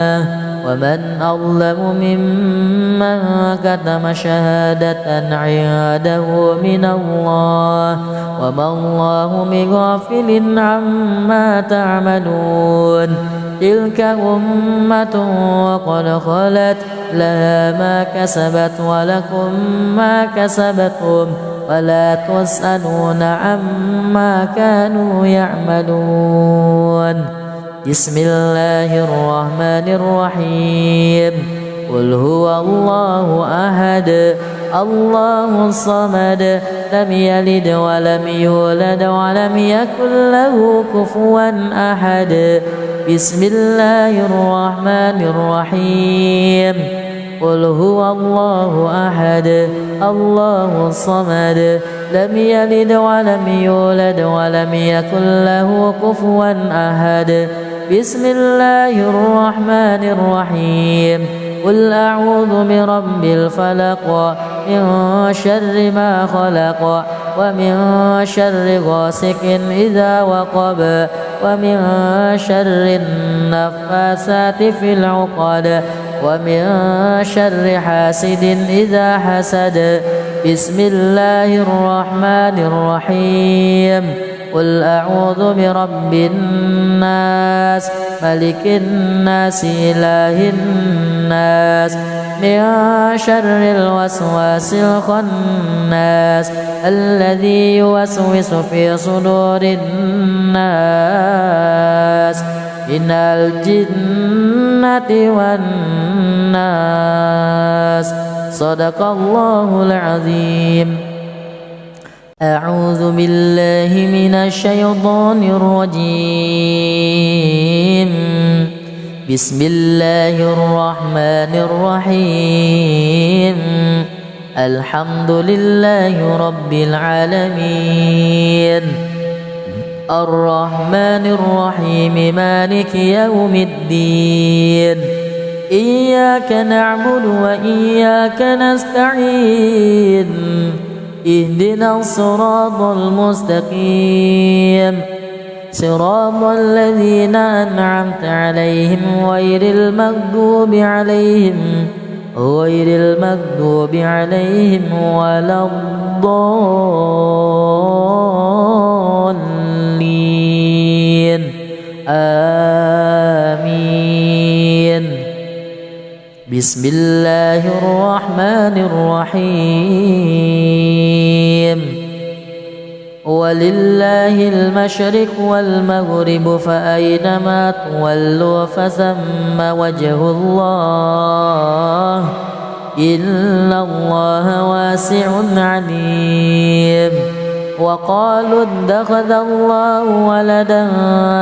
ومن أظلم ممن كتم شهادة عنده من الله وما الله بغافل عما تعملون تلك أمة وقد خلت لها ما كسبت ولكم ما كسبتم ولا تسألون عما كانوا يعملون بسم الله الرحمن الرحيم قل هو الله أحد الله الصمد لم يلد ولم يولد ولم يكن له كفوا أحد بسم الله الرحمن الرحيم قل هو الله أحد الله الصمد لم يلد ولم يولد ولم يكن له كفوا أحد بسم الله الرحمن الرحيم قل أعوذ برب الفلق من شر ما خلق ومن شر غاسق إذا وقب ومن شر النفاثات في العقد ومن شر حاسد إذا حسد بسم الله الرحمن الرحيم قل أعوذ برب الناس ملك الناس إله الناس من شر الوسواس الخناس الذي يوسوس في صدور الناس من الجنة والناس صدق الله العظيم. أعوذ بالله من الشيطان الرجيم بسم الله الرحمن الرحيم الحمد لله رب العالمين الرحمن الرحيم مالك يوم الدين إياك نعبد وإياك نستعين اهدنا الصراط المستقيم صراط الذين أنعمت عليهم غير المغضوب عليهم ولا الضالين آمين. بسم الله الرحمن الرحيم ولله المشرق والمغرب فأينما تولوا فثم وجه الله إن الله واسع عليم. وقالوا اتخذ الله ولدا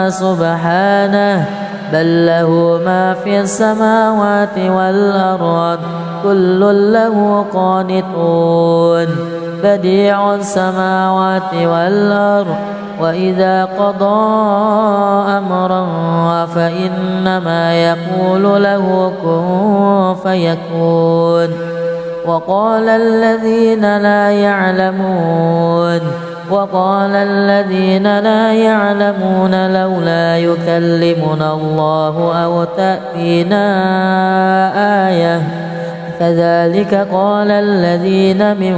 سبحانه بل له ما في السماوات والأرض كل له قانتون بديع السماوات والأرض وإذا قضى أمرا فإنما يقول له كن فيكون. وقال الذين لا يعلمون لولا يكلمنا الله أو تأتينا آية كذلك قال الذين من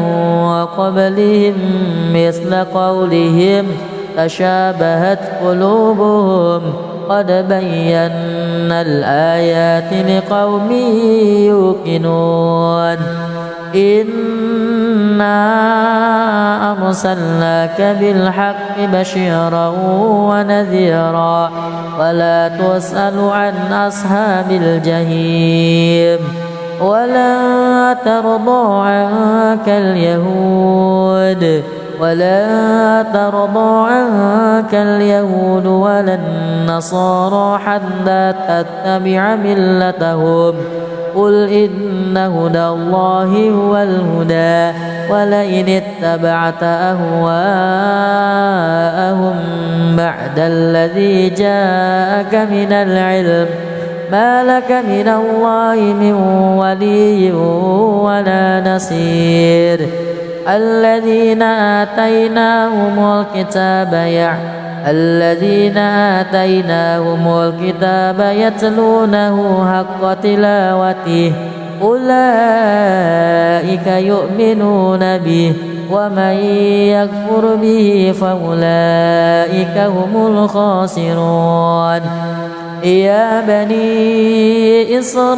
قبلهم مثل قولهم تشابهت قلوبهم قد بينا الآيات لقوم يوقنون. إنا أرسلناك بالحق بشيرا ونذيرا ولا تسأل عن أصحاب الجحيم. ولا ترضى عنك اليهود ولا النصارى حتى تتبع ملتهم قل إن هدى الله هو الهدى ولئن اتبعت أهواءهم بعد الذي جاءك من العلم ما لك من الله من ولي ولا نصير. الذين آتيناهم الكتاب الذين آتيناهم الكتاب يتلونه حق تلاوته أولئك يؤمنون به ومن يكفر به فأولئك هم الخاسرون يا بني إسرائيل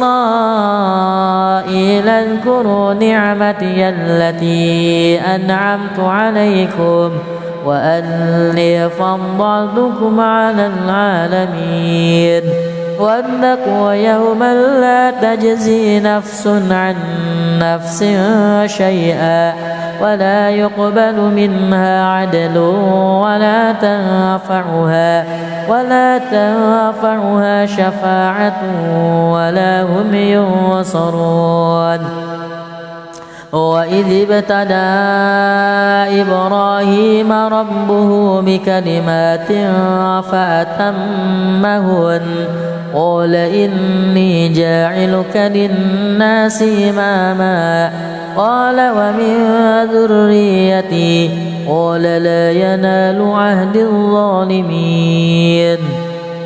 اذكروا نعمتي التي أنعمت عليكم وأني فضلتكم على العالمين واتقوا يوما لا تجزي نفس عن نفس شيئا ولا يقبل منها عدل ولا تنفعها شفاعة ولا هم ينصرون وإذ ابتدى إبراهيم ربه بكلمات فأتمهن قال إني جاعلك للناس إماما قال ومن ذريتي قال لا ينال عهد الظالمين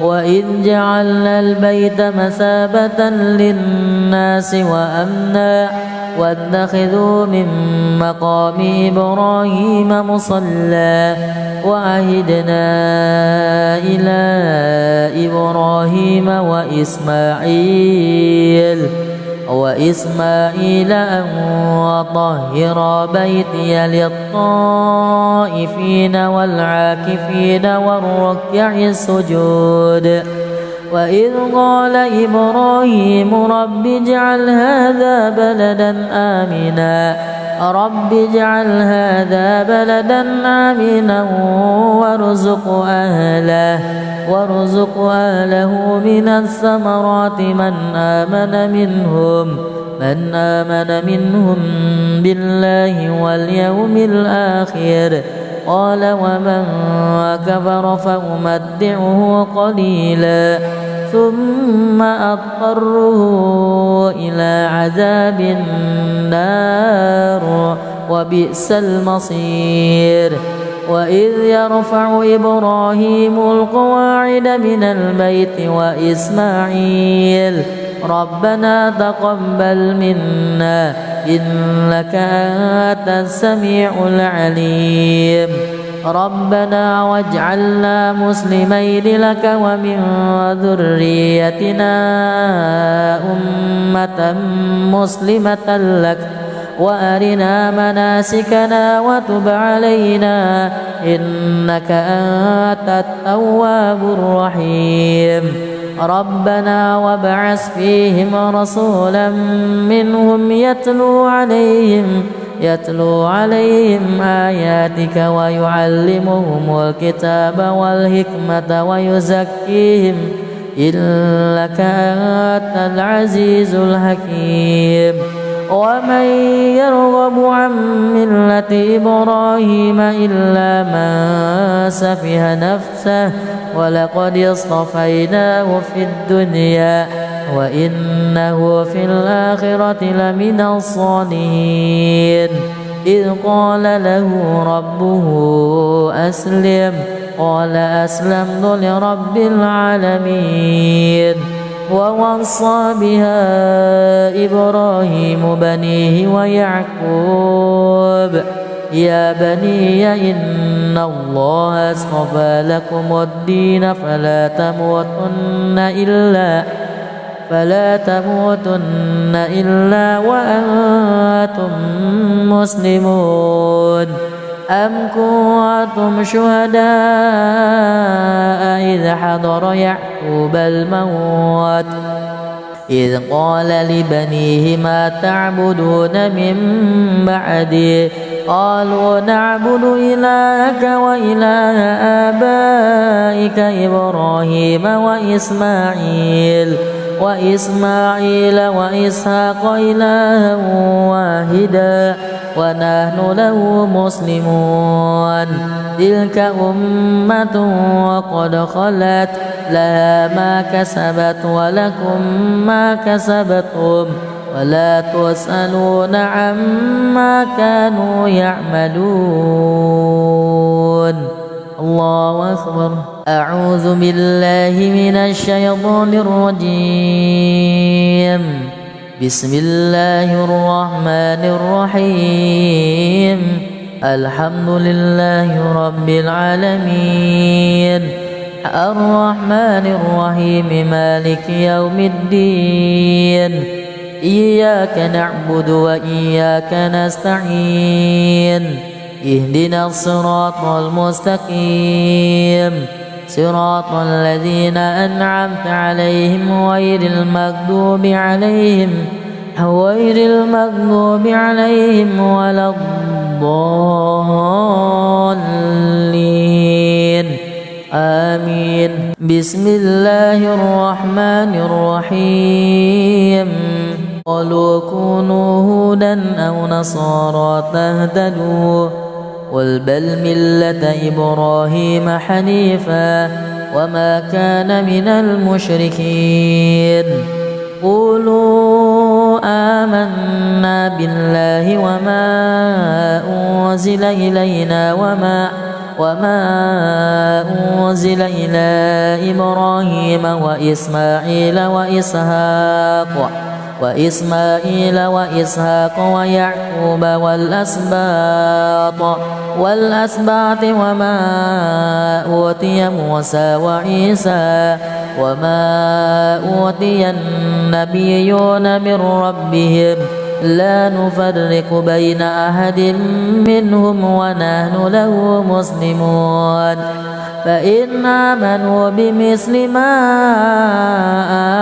وإذ جعلنا البيت مثابة للناس وأمنا واتخذوا من مقام إبراهيم مصلى وعهدنا إلى إبراهيم وإسماعيل أن وطهر بيتي للطائفين والعاكفين والركع السجود وإذ قال إبراهيم رب اجعل هذا بلدا آمنا وارزق أهله من الثمرات من آمن منهم بالله واليوم الآخر قال ومن كفر فأمتعه قليلا ثم أضطره إلى عذاب النار وبئس المصير وإذ يرفع إبراهيم القواعد من البيت وإسماعيل ربنا تقبل منا إنك أنت السميع العليم ربنا واجعلنا مسلمين لك ومن ذريتنا أمة مسلمة لك وأرنا مناسكنا وتب علينا إنك أنت التواب الرحيم ربنا وابعث فيهم رسولا منهم يتلو عليهم آياتك ويعلمهم الكتاب والحكمة ويزكيهم إنك أنت العزيز الحكيم ومن يرغب عن ملة إبراهيم إلا من سفه نفسه ولقد اصطفيناه في الدنيا وإنه في الآخرة لمن الصالحين إذ قال له ربه أسلم قال أسلمت لرب العالمين ووصى بها إبراهيم بنيه ويعقوب يا بني إن الله اصطفى لكم الدين فلا تموتن إلا وأنتم مسلمون أم كنتم شهداء إذ حضر يعقوب الموت إذ قال لبنيه ما تعبدون من بعدي قالوا نعبد إلهك وإله آبائك إبراهيم وإسماعيل وإسحاق إلها واحدا ونحن له مسلمون تلك أمة وقد خلت لها ما كسبت ولكم ما كسبتم ولا تسألون عما كانوا يعملون. الله أكبر. أعوذ بالله من الشيطان الرجيم. بسم الله الرحمن الرحيم. الحمد لله رب العالمين الرحمن الرحيم مالك يوم الدين إياك نعبد وإياك نستعين اهدنا الصراط المستقيم صراط الذين أنعمت عليهم غير المغضوب عليهم ولا الضالين آمين. بسم الله الرحمن الرحيم. قالوا كونوا هودا أو نصارى تهتدوا قل بل ملة إبراهيم حنيفا وما كان من المشركين. قولوا آمنا بالله وما أنزل إلينا وما أنزل إلى إبراهيم وإسماعيل وإسحاق ويعقوب والأسباط وما أوتي موسى وعيسى وما أوتي النبيون من ربهم لا نفرق بين أحد منهم ونحن له مسلمون. فإن آمنوا بمثل ما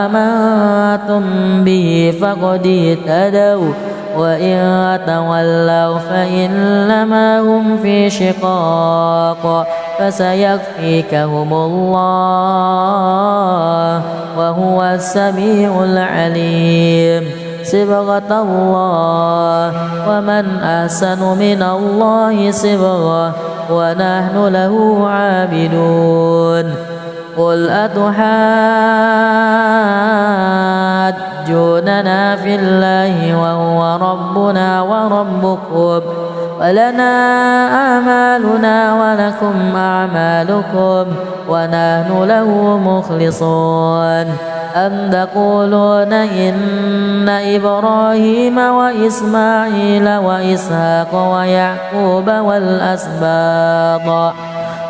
آمنتم به فقد اهتدوا وإن تولوا فإنما هم في شقاق فسيكفيكهم الله وهو السميع العليم. صبغة الله ومن أحسن من الله صبغة ونحن له عابدون. قل أتحاجوننا في الله وهو ربنا وربكم ولنا أعمالنا ولكم أعمالكم ونحن له مخلصون. أم تقولون إن إبراهيم وإسماعيل وإسحاق ويعقوب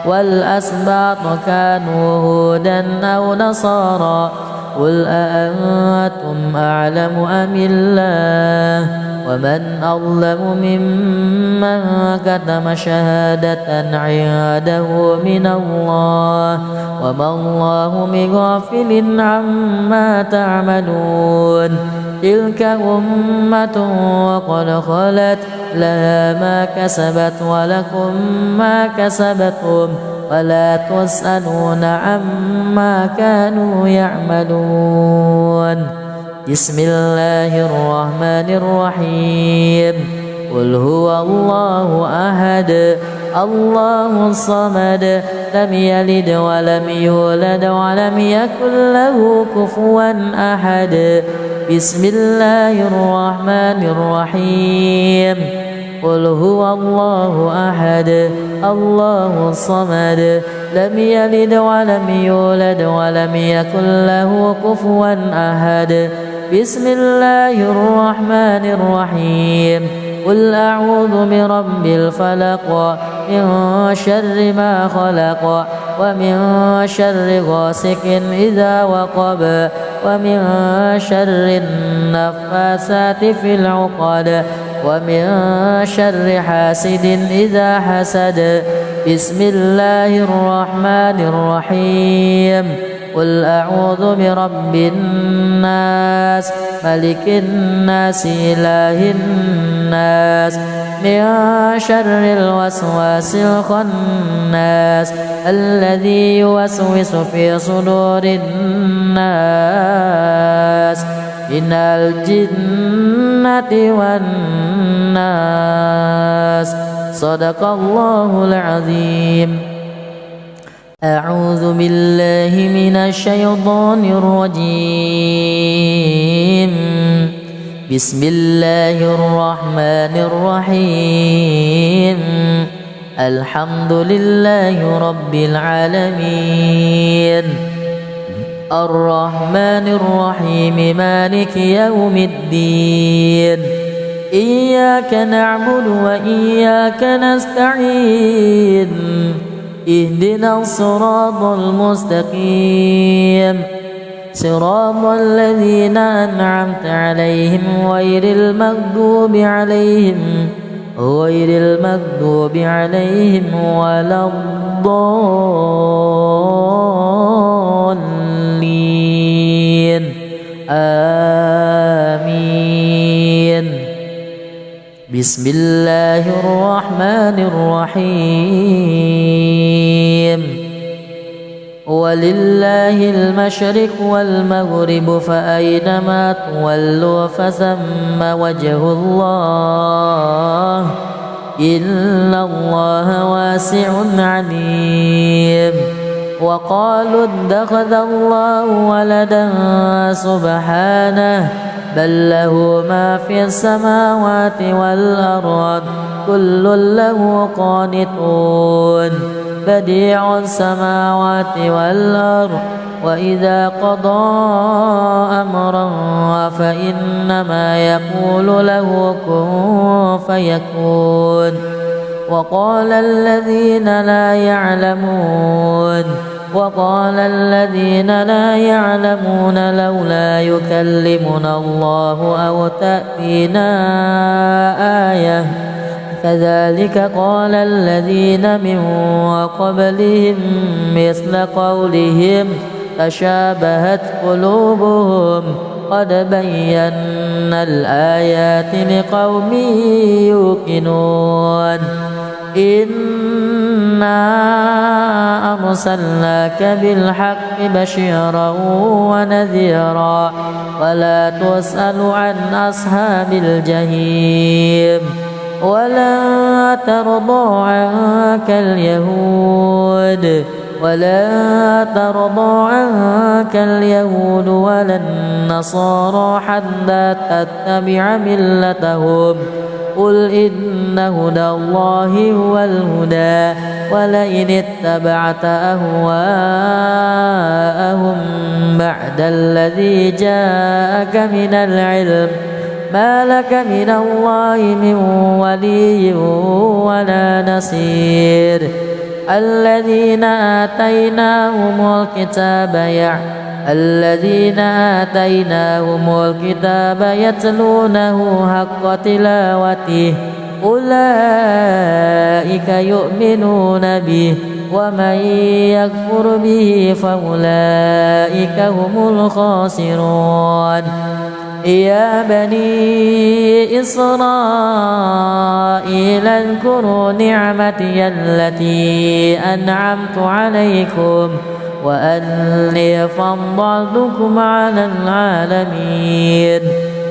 والأسباط كانوا هودا أو نصارى قل أأنتم أعلم أم الله ومن أظلم ممن كتم شهادة عنده من الله وما الله بغافل عما تعملون. تلك أمة وقد خلت لها ما كسبت ولكم ما كسبتم ولا تسألون عما كانوا يعملون. بسم الله الرحمن الرحيم. قل هو الله أحد الله الصمد لم يلد ولم يولد ولم يكن له كفوا أحد. بسم الله الرحمن الرحيم. قل هو الله أحد الله الصمد لم يلد ولم يولد ولم يكن له كفوا أحد. بسم الله الرحمن الرحيم. قل أعوذ برب الفلق من شر ما خلق ومن شر غاسق إذا وقب ومن شر النفاثات في العقد ومن شر حاسد إذا حسد. بسم الله الرحمن الرحيم. قل أعوذ برب الناس ملك الناس إله الناس من شر الوسواس الخناس الذي يوسوس في صدور الناس من الجنة والناس. صدق الله العظيم. أعوذ بالله من الشيطان الرجيم. بسم الله الرحمن الرحيم. الحمد لله رب العالمين الرحمن الرحيم مالك يوم الدين إياك نعبد وإياك نستعين اهدنا الصراط المستقيم صراط الذين أنعمت عليهم غير المغضوب عليهم ولا الضالين آمين. بسم الله الرحمن الرحيم ولله المشرق والمغرب فأينما تولوا فثم وجه الله إن الله واسع عليم. وقالوا اتخذ الله ولدا سبحانه بل له ما في السماوات والأرض كل له قانتون بديع السماوات والأرض وإذا قضى أمرا فإنما يقول له كن فيكون. وقال الذين لا يعلمون لولا يكلمنا الله أو تأتينا آية كذلك قال الذين من قبلهم مثل قولهم تشابهت قلوبهم قد بينا الآيات لقوم يوقنون. إنا أرسلناك بالحق بشيرا ونذيرا ولا تسأل عن أصحاب الجحيم. ولا ترضى عنك اليهود ولا النصارى حتى تتبع ملتهم قل إن هدى الله هو الهدى ولئن اتبعت أهواءهم بعد الذي جاءك من العلم ما لك من الله من ولي ولا نصير. الذين آتيناهم الكتاب يتلونه حق تلاوته أولئك يؤمنون به ومن يكفر به فأولئك هم الخاسرون. يا بني إسرائيل اذكروا نعمتي التي أنعمت عليكم وأني فضلتكم على العالمين.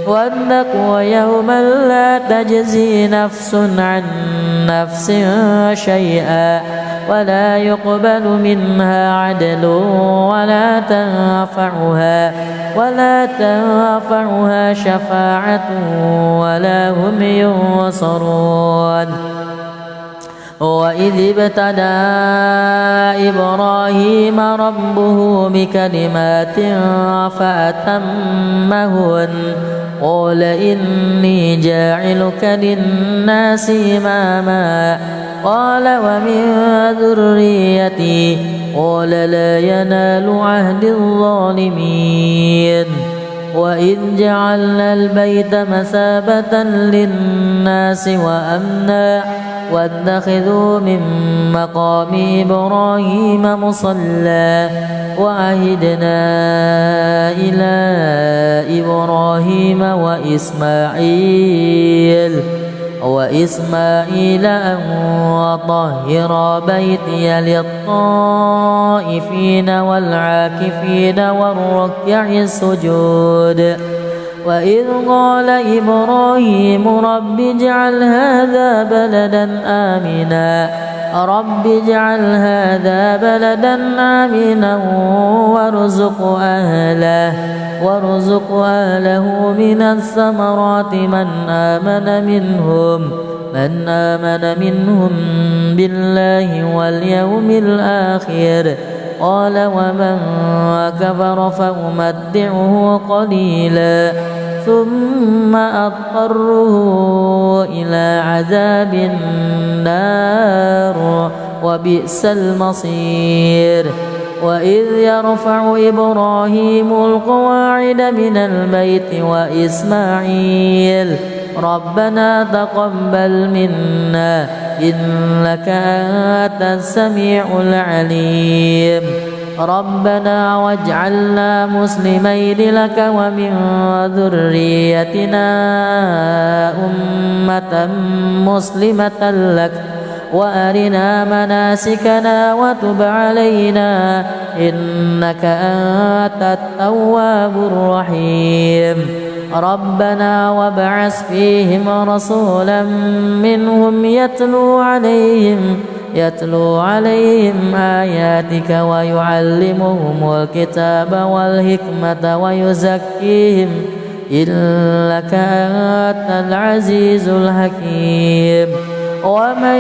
واتقوا يوما لا تجزي نفس عن نفس شيئا ولا يقبل منها عدل ولا تنفعها شفاعة ولا هم ينصرون. وإذ ابتلى إبراهيم ربه بكلمات فأتمهن قال إني جاعلك للناس إماما قال ومن ذريتي قال لا ينال عهد الظالمين. وإذ جعلنا البيت مثابة للناس وأمنا واتخذوا من مقام إبراهيم مصلى وعهدنا إلى إبراهيم وإسماعيل أن طهر بيتي للطائفين والعاكفين والركع السجود. وإذ قال إبراهيم رب اجعل هذا بلدا آمنا وارزق أهله من الثمرات من آمن من آمن منهم بالله واليوم الآخر قال ومن كفر فأمتعه قليلا ثم أضطره إلى عذاب النار وبئس المصير وإذ يرفع إبراهيم القواعد من البيت وإسماعيل ربنا تقبل منا إنك أنت السميع العليم ربنا واجعلنا مسلمين لك ومن ذريتنا أمة مسلمة لك وأرنا مناسكنا وتب علينا إنك أنت التواب الرحيم ربنا وابعث فيهم رسولا منهم يتلو عليهم آياتك ويعلمهم الكتاب والحكمة ويزكيهم إنك أنت العزيز الحكيم ومن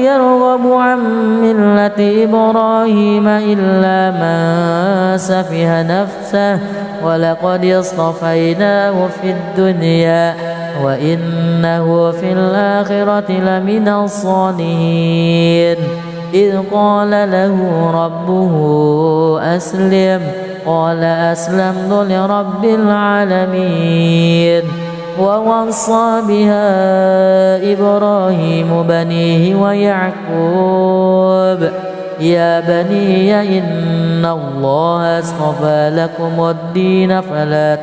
يرغب عن ملة إبراهيم إلا من سفه نفسه ولقد اصطفيناه في الدنيا وإنه في الآخرة لمن الصالحين إذ قال له ربه أسلم قال أسلمت لرب العالمين ووصى بها إبراهيم بنيه ويعقوب يا بني إن الله اصطفى لكم الدين فلا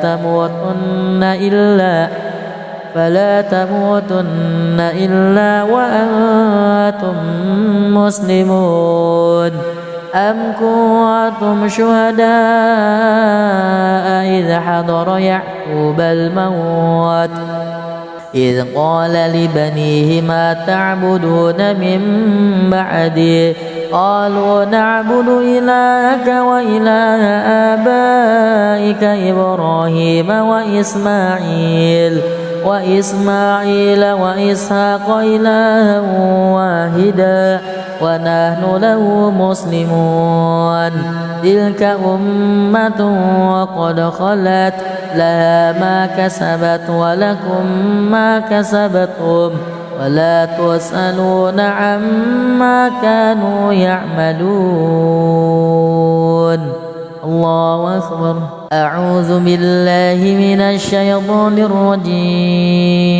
تموتن إلا وأنتم مسلمون أم كنتم شهداء إذ حضر يعقوب الموت إذ قال لبنيه ما تعبدون من بعدي قالوا نعبد إلهك وإله آبائك إبراهيم وإسماعيل وإسحاق إلها واحدا ونحن له مسلمون تلك أمة وقد خلت لها ما كسبت ولكم ما كسبتم ولا تسألون عما كانوا يعملون الله أكبر أعوذ بالله من الشيطان الرجيم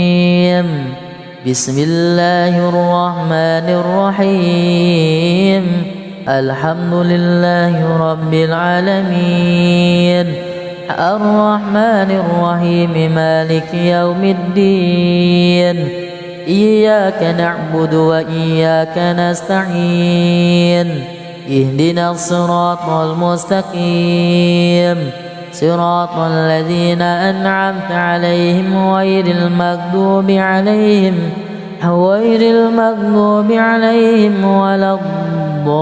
بسم الله الرحمن الرحيم الحمد لله رب العالمين الرحمن الرحيم مالك يوم الدين إياك نعبد وإياك نستعين اهدنا الصراط المستقيم صراط الذين أنعمت عليهم غير المغضوب عليهم ولا الضالين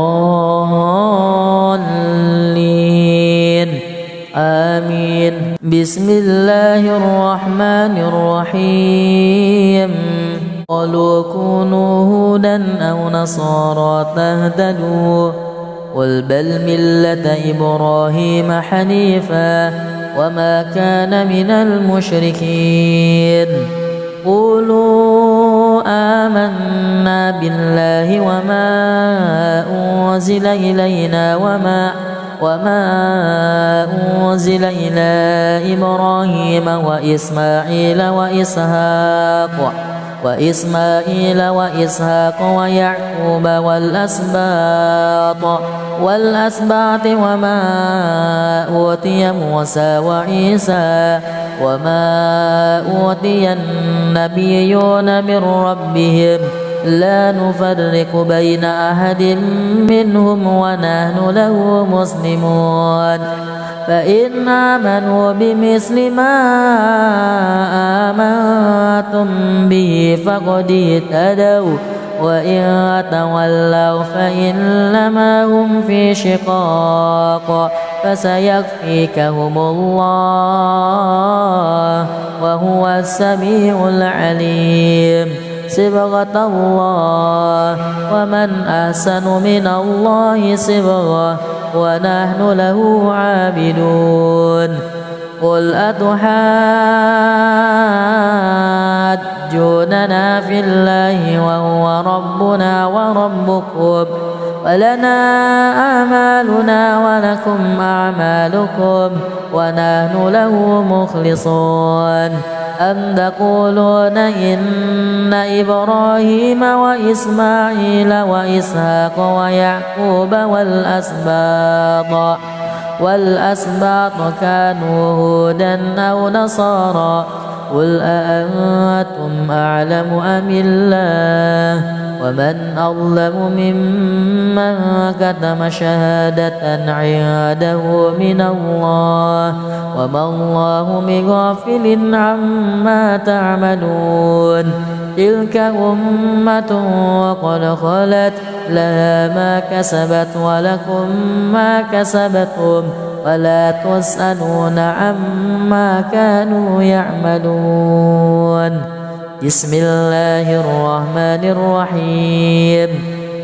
آمين بسم الله الرحمن الرحيم قالوا كونوا هودا أو نصارى تهتدوا قل بل ملة إبراهيم حنيفا وما كان من المشركين قولوا آمنا بالله وما أنزل إلينا وما أنزل إلى إبراهيم وإسماعيل وإسحاق ويعقوب والأسباط وما أوتي موسى وعيسى وما أوتي النبيون من ربهم لا نفرق بين أحد منهم ونحن له مسلمون فإن آمنوا بمثل ما آمنتم به فقد اهتدوا وإن تولوا فإنما هم في شقاق فسيكفيكهم الله وهو السميع العليم صبغة الله ومن أحسن من الله صبغة ونحن له عابدون قل أتحاجوننا في الله وهو ربنا وربكم ولنا أعمالنا ولكم أعمالكم ونحن له مخلصون أم تقولون إن إبراهيم وإسماعيل وإسحاق ويعقوب والأسباط كانوا هودا أو نصارى قل أأنتم أعلم أم الله ومن أظلم ممن كتم شهادة عنده من الله وما الله بغافل عما تعملون تلك أمة وقد خلت لها ما كسبت ولكم ما كسبتم ولا تسألون عما كانوا يعملون بسم الله الرحمن الرحيم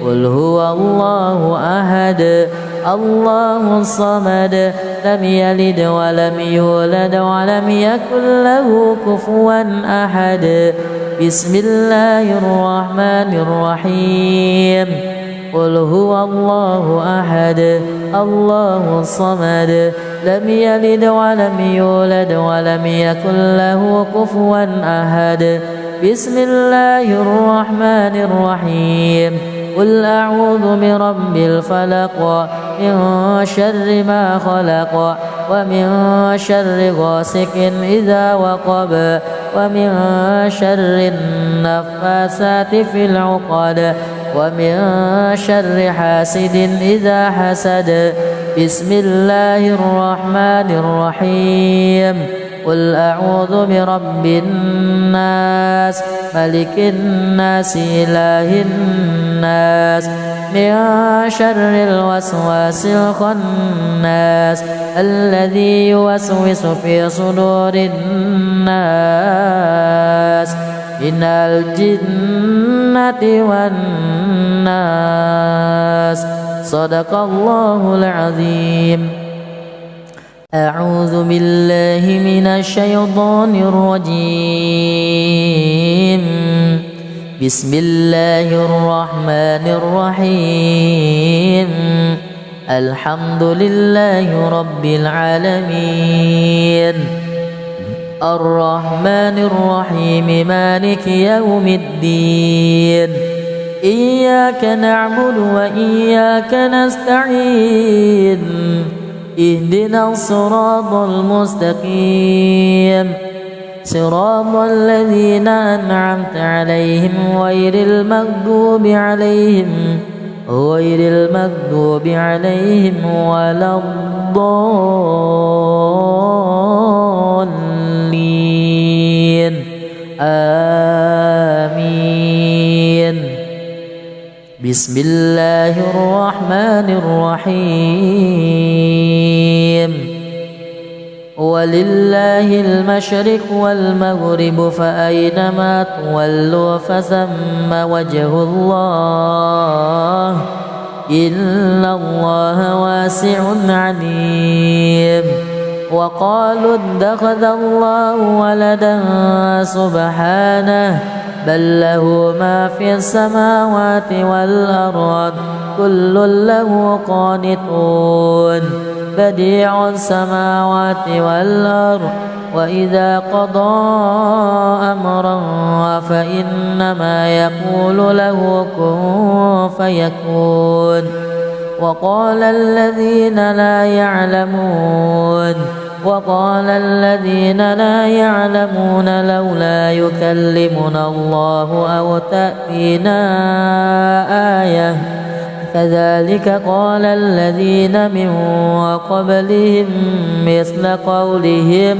قل هو الله أحد الله الصمد لم يلد ولم يولد ولم يكن له كفوا أحد بسم الله الرحمن الرحيم قل هو الله أحد الله الصمد لم يلد ولم يولد ولم يكن له كفوا أحد بسم الله الرحمن الرحيم قل أعوذ برب الفلق من شر ما خلق ومن شر غاسق إذا وقب ومن شر النفاثات في العقد ومن شر حاسد إذا حسد بسم الله الرحمن الرحيم قل أعوذ برب الناس ملك الناس إله الناس من شر الوسواس الخناس الذي يوسوس في صدور الناس من الجنة والناس صدق الله العظيم. أعوذ بالله من الشيطان الرجيم. بسم الله الرحمن الرحيم. الحمد لله رب العالمين الرحمن الرحيم مالك يوم الدين إياك نعبد وإياك نستعين اهدنا الصراط المستقيم صراط الذين أنعمت عليهم غير المغضوب عليهم ولا الضالين آمين. بسم الله الرحمن الرحيم. ولله المشرق والمغرب فأينما تولوا فثم وجه الله إن الله واسع عليم. وقالوا اتخذ الله ولدا سبحانه بل له ما في السماوات والأرض كل له قانتون بديع السماوات والأرض وإذا قضى أمرا فإنما يقول له كن فيكون. وقال الذين لا يعلمون لولا يكلمنا الله أو تأتينا آية كذلك قال الذين من قبلهم مثل قولهم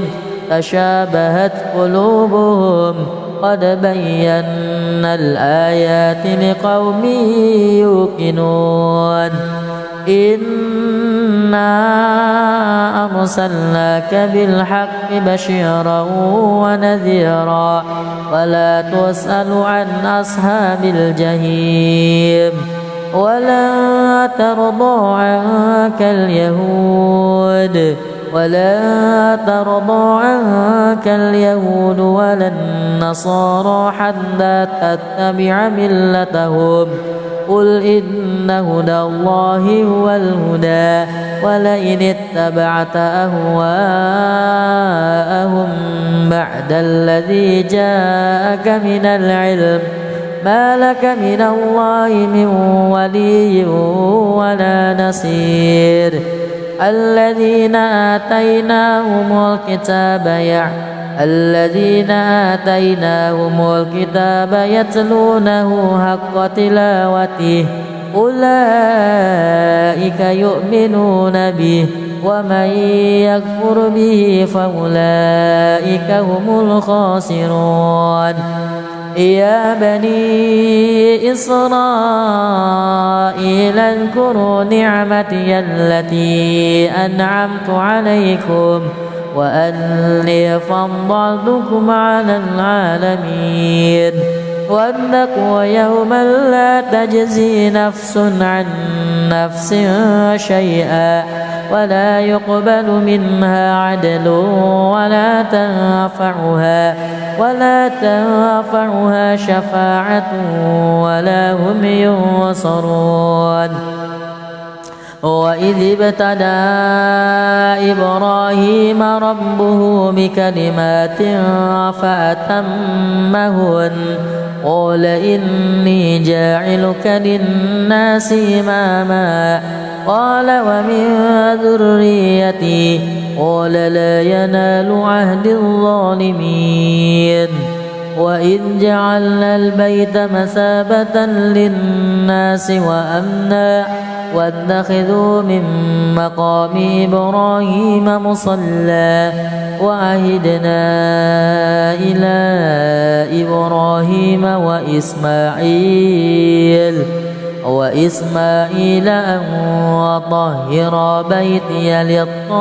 تشابهت قلوبهم قد بينا الآيات لقوم يوقنون. إنا أرسلناك بالحق بشيرا ونذيرا ولا تسأل عن أصحاب الجحيم ولا ترضى عنك اليهود ولا النصارى حتى تتبع ملتهم قل إن هدى الله هو الهدى ولئن اتبعت أهواءهم بعد الذي جاءك من العلم ما لك من الله من ولي ولا نصير الذين آتيناهم الكتاب يتلونه حق تلاوته أولئك يؤمنون به ومن يكفر به فأولئك هم الخاسرون يا بني إسرائيل اذكروا نعمتي التي أنعمت عليكم وأني فضلتكم على العالمين واتقوا يوما لا تجزي نفس عن نفس شيئا ولا يقبل منها عدل ولا تنفعها شفاعة ولا هم ينصرون وإذ ابتلى إبراهيم ربه بكلمات فأتمهن قال إني جاعلك للناس إماما قال ومن ذريتي قال لا ينال عهد الظالمين وإذ جعلنا البيت مثابة للناس وأمنا واتخذوا من مقام إبراهيم مصلى وعهدنا إلى إبراهيم وإسماعيل أن وطهر بيتي للطائفين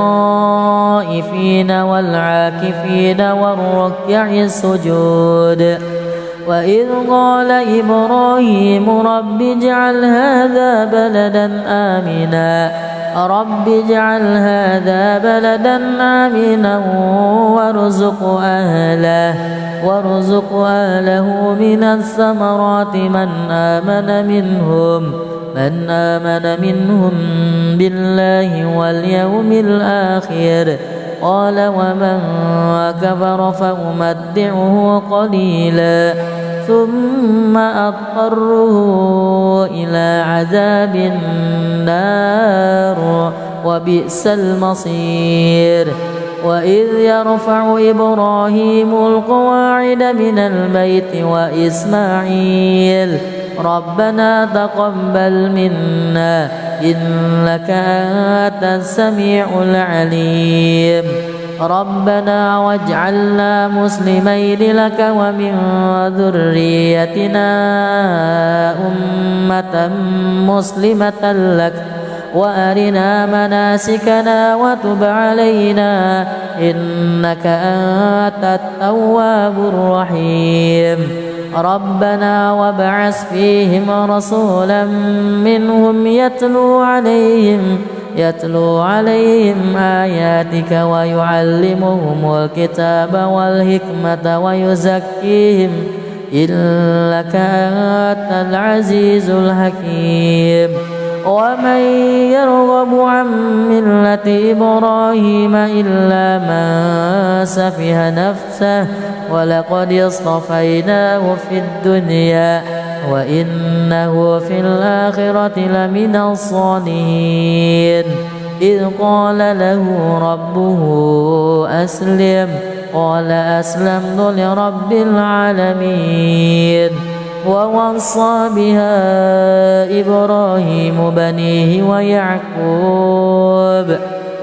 والعاكفين والركع السجود وإذ قال إبراهيم رب اجعل هذا بلدا آمنا وارزق أهله من الثمرات من آمن منهم بالله واليوم الآخر قال ومن كفر فأمتعه قليلا ثم أضطره إلى عذاب النار وبئس المصير وإذ يرفع إبراهيم القواعد من البيت وإسماعيل ربنا تقبل منا إنك أنت السميع العليم ربنا واجعلنا مسلمين لك ومن ذريتنا أمة مسلمة لك وأرنا مناسكنا وتب علينا إنك أنت التواب الرحيم ربنا وابعث فيهم رسولا منهم يتلو عليهم آياتك ويعلمهم الكتاب والحكمة ويزكيهم إنك أنت العزيز الحكيم ومن يرغب عن ملة إبراهيم إلا من سفه نفسه ولقد اصطفيناه في الدنيا وإنه في الآخرة لمن الصالحين إذ قال له ربه أسلم قال أسلمت لرب العالمين ووصى بها إبراهيم بنيه ويعقوب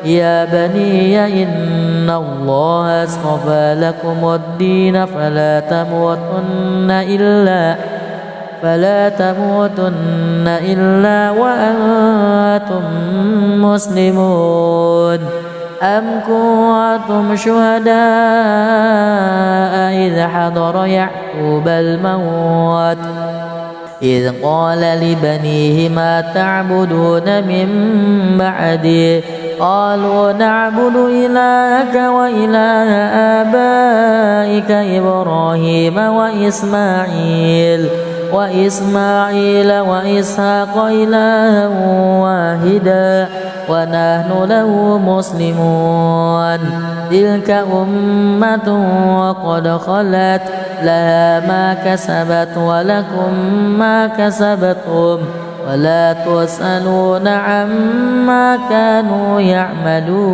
يا بني إن الله اصطفى لكم الدين فلا تموتن إلا وأنتم مسلمون أم كنتم شهداء إذ حضر يعقوب الموت إذ قال لبنيه ما تعبدون من بعدي قالوا نعبد إلهك وإله آبائك إبراهيم وإسماعيل وإسحاق إلها واحدا ونحن له مسلمون تلك أمة وقد خلت لها ما كسبت ولكم ما كسبتم ولا تسألون عما كانوا يعملون.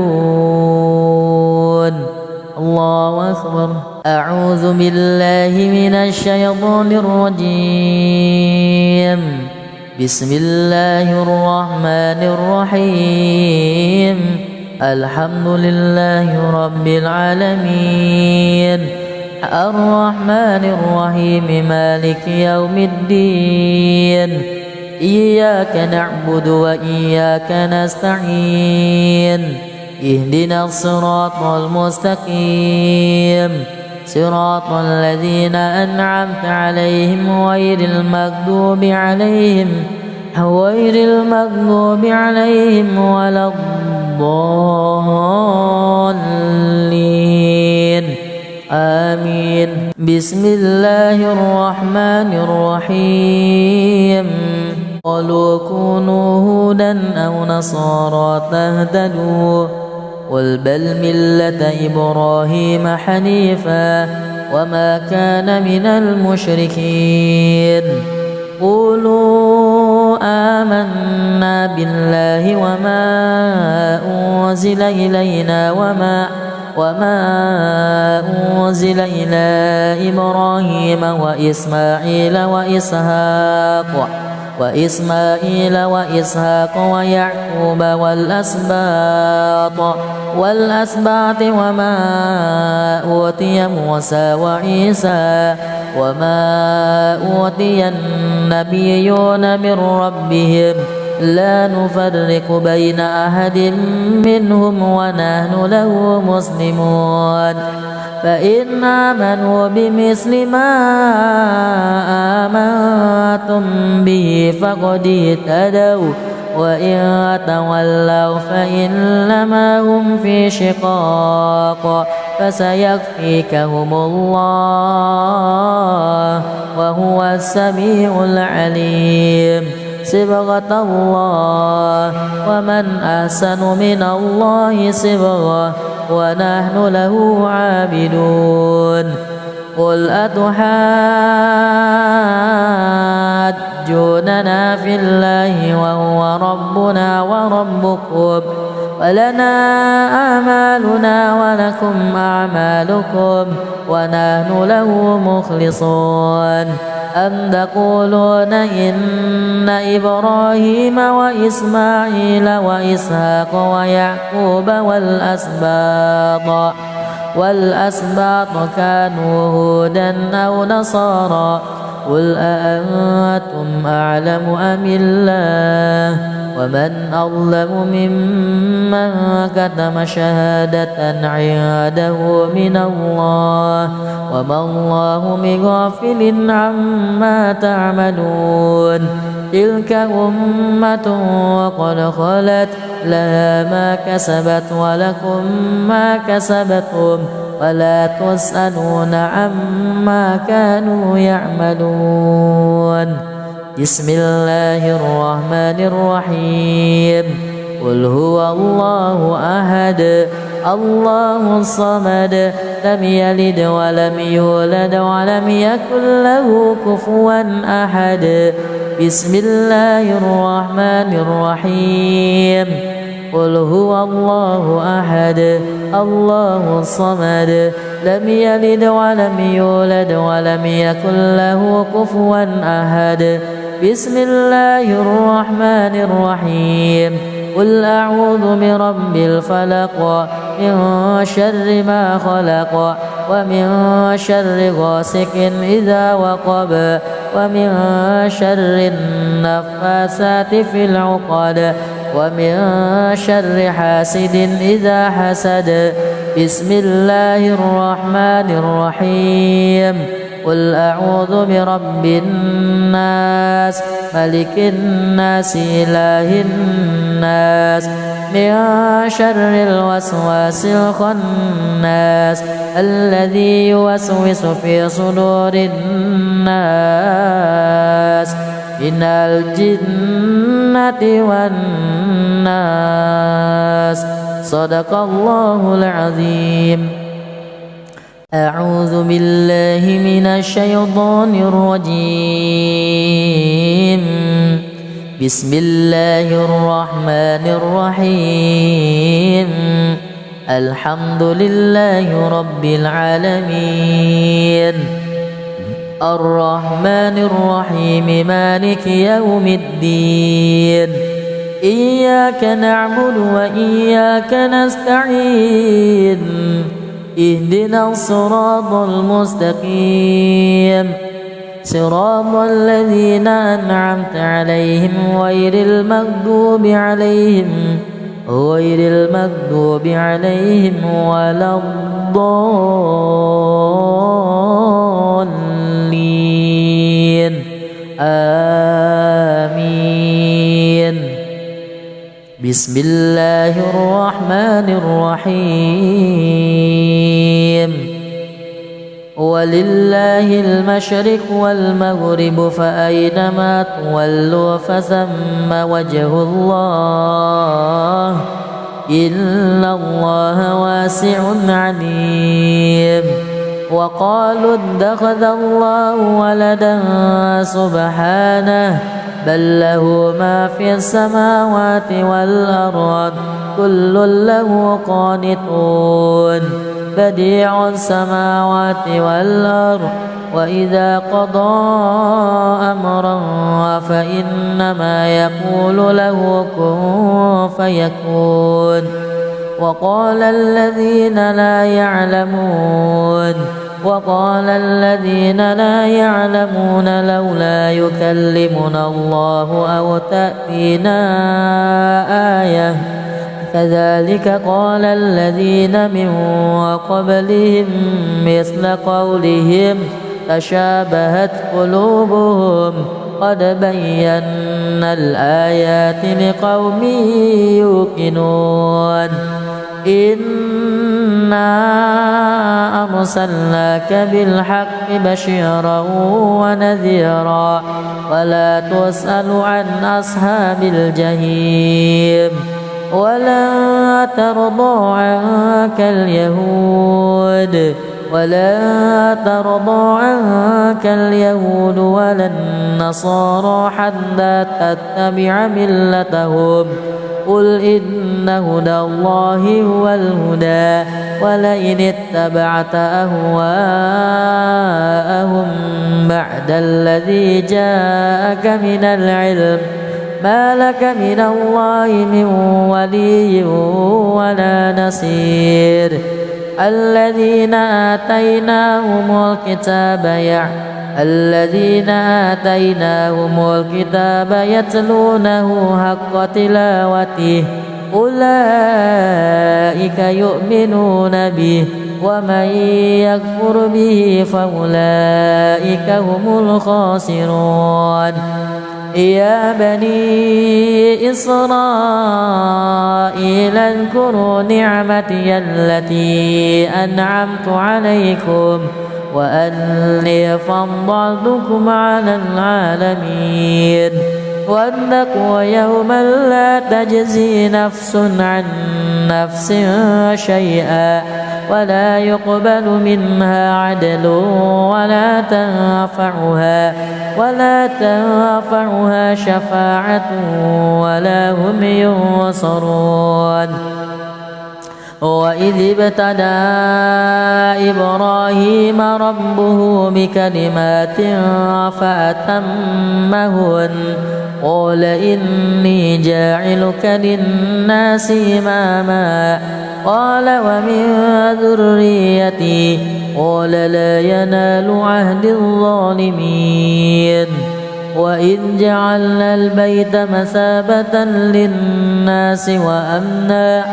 الله أكبر. أعوذ بالله من الشيطان الرجيم. بسم الله الرحمن الرحيم. الحمد لله رب العالمين الرحمن الرحيم مالك يوم الدين إياك نعبد وإياك نستعين اهدنا الصراط المستقيم صراط الذين أنعمت عليهم غير المغضوب عليهم ولا الضالين آمين. بسم الله الرحمن الرحيم. قالوا كونوا هودا أو نصارى تهتدوا قل بل ملة إبراهيم حنيفا وما كان من المشركين. قولوا آمنا بالله وما أنزل إلينا وما أنزل إلى إبراهيم وإسماعيل وإسحاق ويعقوب والأسباط وما أوتي موسى وعيسى وما أوتي النبيون من ربهم لا نفرق بين أحد منهم ونحن له مسلمون. فإن آمنوا بمثل ما آمنتم به فقد اهتدوا وإن تولوا فإنما هم في شقاق فسيكفيكهم الله وهو السميع العليم. صبغة الله ومن أحسن من الله صبغة ونحن له عابدون. قل أتحاجوننا في الله وهو ربنا وربكم ولنا أعمالنا ولكم أعمالكم ونحن له مخلصون. أم تقولون إن إبراهيم وإسماعيل وإسحاق ويعقوب والأسباط كانوا هودا أو نصارى قل أأنتم أعلم أم الله ومن أظلم ممن كتم شهادة عنده من الله وما الله بغافل عما تعملون. تلك أمة وقد خلت لها ما كسبت ولكم ما كسبتم ولا تسألون عما كانوا يعملون. بسم الله الرحمن الرحيم. قل هو الله أحد الله الصمد لم يلد ولم يولد ولم يكن له كفوا أحد. بسم الله الرحمن الرحيم. قل هو الله أحد الله الصمد لم يلد ولم يولد ولم يكن له كفوا أحد. بسم الله الرحمن الرحيم. قل أعوذ برب الفلق من شر ما خلق ومن شر غاسق إذا وقب ومن شر النفاثات في العقد ومن شر حاسد إذا حسد. بسم الله الرحمن الرحيم. قل أعوذ برب الناس ملك الناس إله الناس من شر الوسواس الخناس الذي يوسوس في صدور الناس من الجنة والناس. صدق الله العظيم. أعوذ بالله من الشيطان الرجيم. بسم الله الرحمن الرحيم. الحمد لله رب العالمين الرحمن الرحيم مالك يوم الدين. إياك نعبد وإياك نستعين. اهدنا الصراط المستقيم صراط الذين أنعمت عليهم غير المغضوب عليهم ولا الضالين. آمين. بسم الله الرحمن الرحيم. ولله المشرق والمغرب فأينما تولوا فثم وجه الله إن الله واسع عليم. وقالوا اتخذ الله ولدا سبحانه بل له ما في السماوات والأرض كل له قانتون. بديع السماوات والأرض وإذا قضى أمرا فإنما يقول له كن فيكون. وقال الذين لا يعلمون لولا يكلمنا الله أو تأتينا آية كذلك قال الذين من قبلهم مثل قولهم تشابهت قلوبهم قد بينا الآيات لقوم يوقنون. إنا أرسلناك بالحق بشيرا ونذيرا ولا تسأل عن أصحاب الجحيم. ولا ترضى عنك اليهود ولا النصارى حتى تتبع ملتهم. قل إن هدى الله هو الهدى ولئن اتبعت أهواءهم بعد الذي جاءك من العلم ما لك من الله من ولي ولا نصير. الذين آتيناهم الكتاب يتلونه حق تلاوته أولئك يؤمنون به ومن يكفر به فأولئك هم الخاسرون. يا بني إسرائيل اذكروا نعمتي التي أنعمت عليكم وأني فضلتكم على العالمين. واتقوا يوما لا تجزي نفس عن نفس شيئا ولا يقبل منها عدل ولا تنفعها شفاعة ولا هم ينصرون. وإذ ابتلى إبراهيم ربه بكلمات فأتمهن قال إني جاعلك للناس إماما قال ومن ذريتي قال لا ينال عهد الظالمين وإذ جعلنا البيت مثابة للناس وأمنا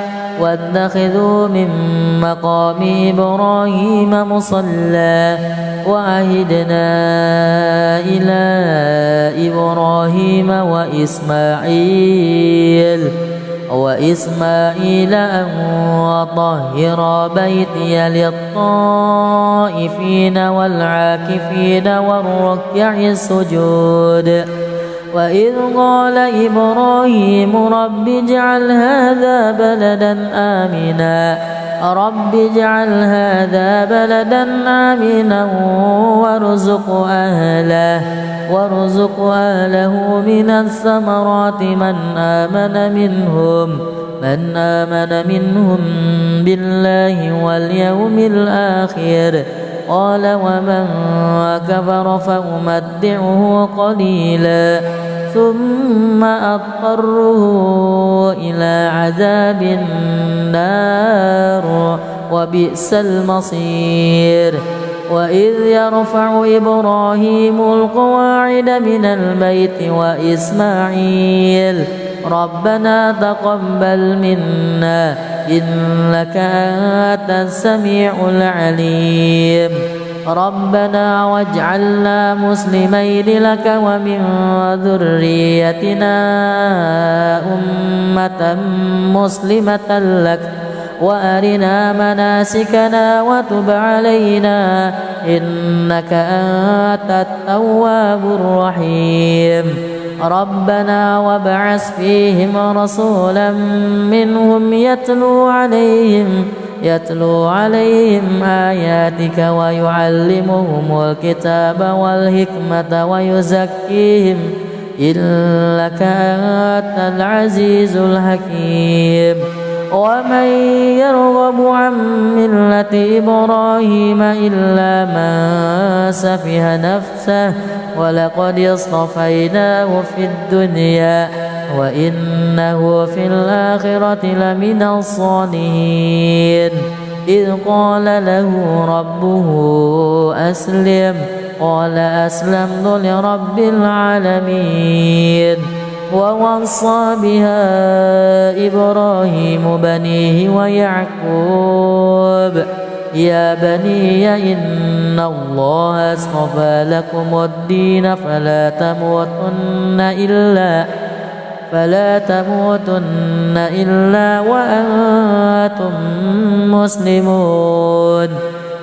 واتخذوا من مقام إبراهيم مصلى وعهدنا إلى إبراهيم وإسماعيل أن وطهر بيتي للطائفين والعاكفين والركع السجود وإذ قال إبراهيم رب اجعل هذا بلدا آمنا وارزق أهله من الثمرات من آمن منهم بالله واليوم الآخر قال ومن كفر فأمتعه قليلا ثم أضطره إلى عذاب النار وبئس المصير وإذ يرفع إبراهيم القواعد من البيت وإسماعيل ربنا تقبل منا إنك أنت السميع العليم ربنا واجعلنا مسلمين لك ومن ذريتنا أمة مسلمة لك وأرنا مناسكنا وتب علينا إنك أنت التواب الرحيم ربنا وابعث فيهم رسولا منهم يتلو عليهم آياتك ويعلمهم الكتاب والحكمة ويزكيهم إنك أنت العزيز الحكيم ومن يرغب عن ملة إبراهيم إلا من سفه نفسه ولقد اصطفيناه في الدنيا وإنه في الآخرة لمن الصالحين إذ قال له ربه أسلم قال أسلمت لرب العالمين ووصى بها إبراهيم بنيه ويعقوب يا بني إن الله اصطفى لكم الدين فلا تموتن إلا وأنتم مسلمون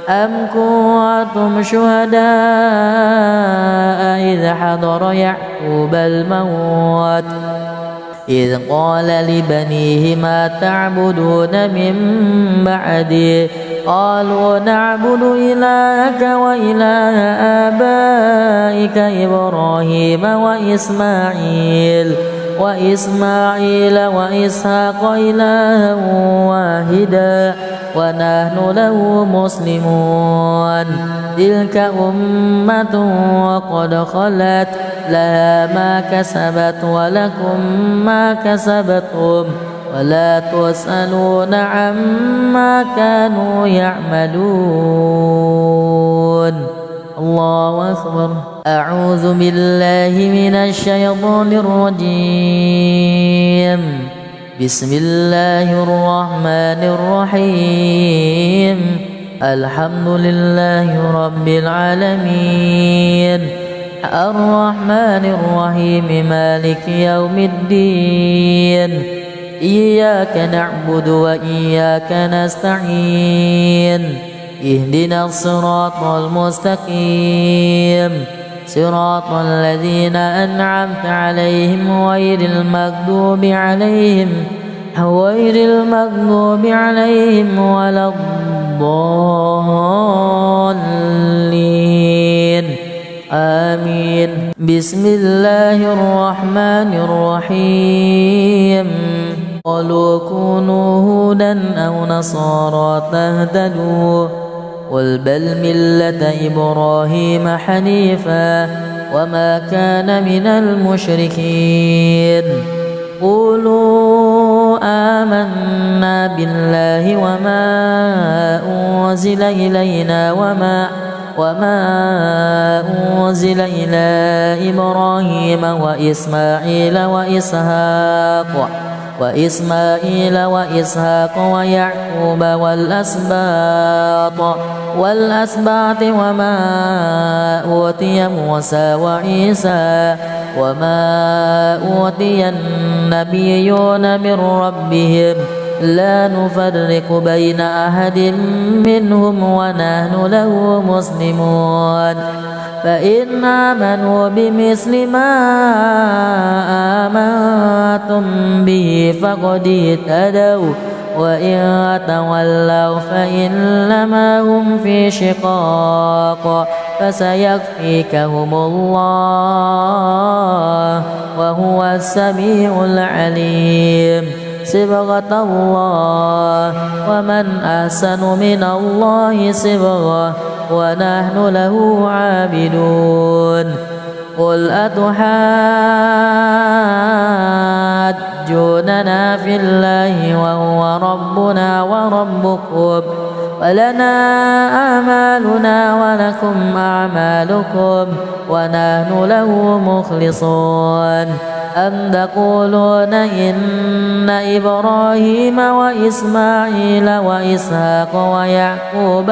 أم كنتم شهداء إذ حضر يعقوب الموت إذ قال لبنيه ما تعبدون من بعدي قالوا نعبد إلهك وإله آبائك إبراهيم وإسماعيل وإسحاق إلها واحدا ونحن له مسلمون تلك أمة وقد خلت لها ما كسبت ولكم ما كسبتم ولا تسألون عما كانوا يعملون الله أكبر أعوذ بالله من الشيطان الرجيم بسم الله الرحمن الرحيم الحمد لله رب العالمين الرحمن الرحيم مالك يوم الدين إياك نعبد وإياك نستعين اهدنا الصراط المستقيم صراط الذين أنعمت عليهم غير المغضوب عليهم ولا الضالين آمين بسم الله الرحمن الرحيم قالوا كونوا هودا أو نصارى تهتدوا قل بل ملة إبراهيم حنيفا وما كان من المشركين قولوا آمنا بالله وما أنزل إلينا وما أنزل إلى إبراهيم وإسماعيل وإسحاق ويعقوب والأسباط وما أوتي موسى وعيسى وما أوتي النبيون من ربهم لا نفرق بين أحد منهم ونحن له مسلمون فإن آمنوا بمثل ما آمنتم به فقد اهتدوا وإن تولوا فإنما هم في شقاق فسيكفيكهم الله وهو السميع العليم صبغة الله ومن أحسن من الله صبغة ونحن له عابدون قل أتحاجوننا في الله وهو ربنا وربكم ولنا أعمالنا ولكم أعمالكم ونحن له مخلصون أم تقولون إن إبراهيم وإسماعيل وإسحاق ويعقوب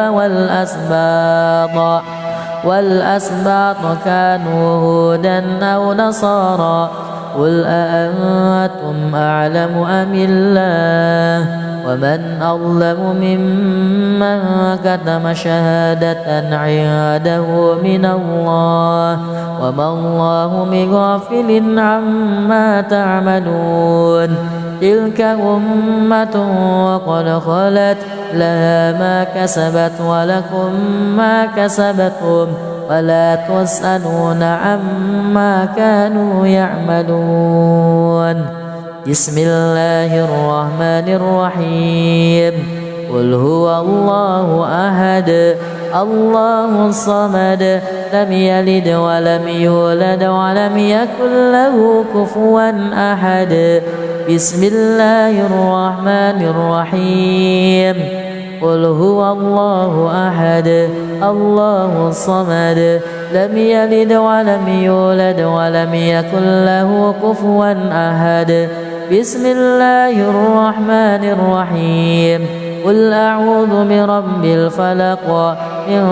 والأسباط كانوا هودا أو نصارى قل أأنتم أعلم أم الله ومن أظلم ممن كتم شهادة عنده من الله وما الله بغافل عما تعملون تلك أمة وقد خلت لها ما كسبت ولكم ما كسبتم ولا تسألون عما كانوا يعملون بسم الله الرحمن الرحيم قل هو الله أحد الله الصمد لم يلد ولم يولد ولم يكن له كفوا أحد بسم الله الرحمن الرحيم قل هو الله أحد الله الصمد لم يلد ولم يولد ولم يكن له كفوا أحد بسم الله الرحمن الرحيم قل أعوذ برب الفلق من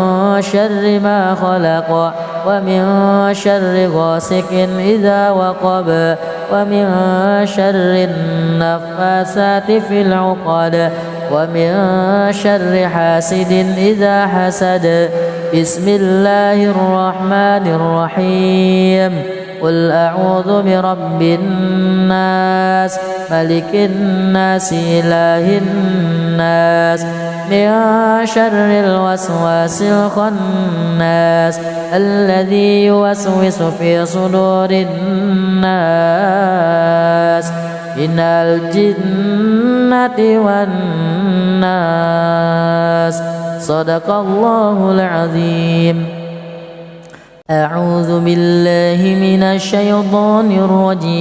شر ما خلق ومن شر غاسق إذا وقب ومن شر النفاثات في العقد ومن شر حاسد إذا حسد بسم الله الرحمن الرحيم قل أعوذ برب الناس ملك الناس إله الناس من شر الوسواس الخناس الذي يوسوس في صدور الناس من الجنة والناس صدق الله العظيم أعوذ بالله من الشيطان الرجيم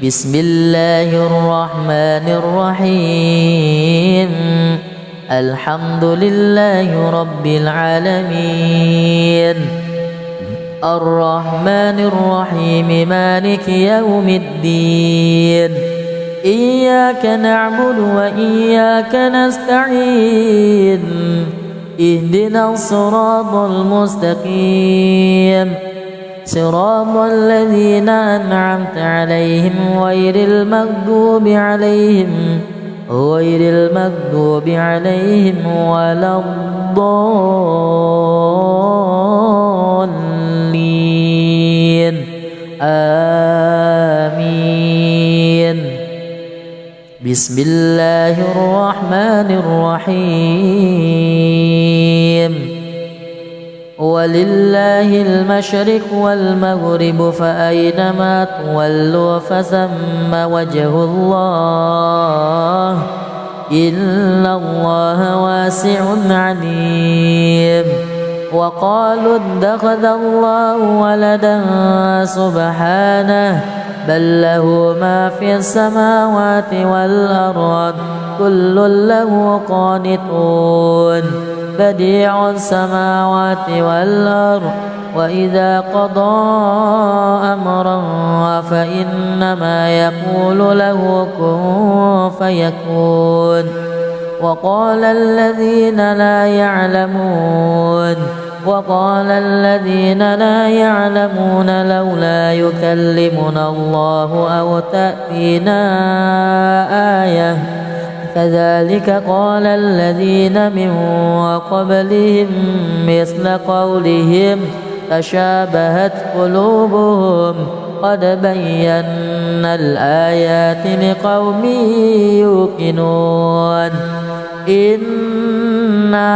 بسم الله الرحمن الرحيم الحمد لله رب العالمين الرحمن الرحيم مالك يوم الدين إياك نعبد وإياك نستعين اهدنا الصراط المستقيم صراط الذين أنعمت عليهم غير المغضوب عليهم ولا الضالين آمين بسم الله الرحمن الرحيم ولله المشرق والمغرب فأينما تولوا فثم وجه الله إن الله واسع عليم. وقالوا اتخذ الله ولدا سبحانه بل له ما في السماوات والأرض كل له قانتون بديع السماوات والأرض وإذا قضى أمرا فإنما يقول له كن فيكون. وقال الذين لا يعلمون لولا يكلمنا الله أو تأتينا آية كذلك قال الذين من قبلهم مثل قولهم تشابهت قلوبهم قد بينا الآيات لقوم يوقنون. إنا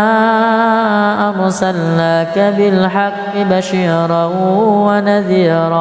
أرسلناك بالحق بشيرا ونذيرا